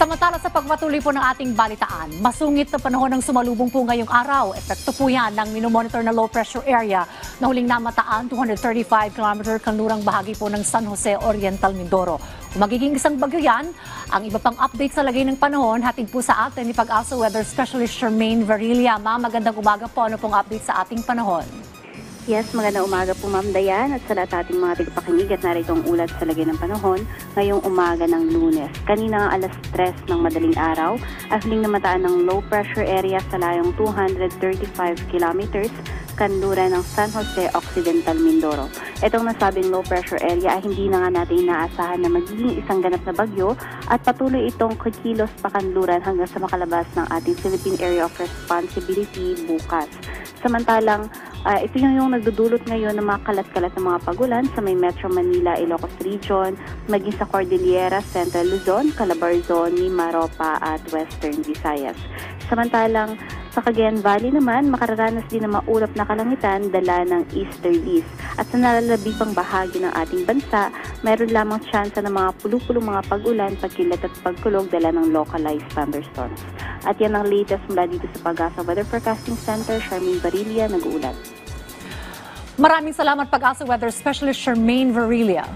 Samantala sa pagpatuloy po ng ating balitaan, masungit na panahon ng sumalubong po ngayong araw. Epekto po yan ng minomonitor na low pressure area na huling namataan 235 km kanlurang bahagi po ng San Jose Oriental, Mindoro. Kung magiging isang bagyo yan, ang iba pang update sa lagay ng panahon, hatid po sa atin ni Pag-asa Weather Specialist Charmaine Varilla. Ma'am, magandang umaga po. Ano pong update sa ating panahon? Yes, magandang umaga po Ma'am Dayan at sa lahat ating mga tigpakinig at narito ang ulat sa lagay ng panahon ngayong umaga ng Lunes. Kanina alas 3 ng madaling araw at huling namataan ng low pressure area sa layong 235 kilometers kanluran ng San Jose Occidental, Mindoro. Itong nasabing low pressure area ay hindi na nga natin inaasahan na magiging isang ganap na bagyo at patuloy itong kikilos pa kanluran hanggang sa makalabas ng ating Philippine Area of Responsibility bukas. Samantalang ito yung nagdudulot ngayon ng mga kalat-kalat ng mga pagulan sa may Metro Manila, Ilocos Region, maging sa Cordillera, Central Luzon, Calabarzon, Mimaropa at Western Visayas. Samantalang sa Cagayan Valley naman, makararanas din ng maulap na kalangitan dala ng easterlies. At sa nalalabi pang bahagi ng ating bansa, mayroon lamang tsansa ng mga pulupulong mga pag-ulan, pagkilat at pagkulog dala ng localized thunderstorms. At yan ang latest mula dito sa Pag-asa Weather Forecasting Center, Charmaine Varilla, nag-uulat. Maraming salamat Pag-asa Weather Specialist Charmaine Varilla.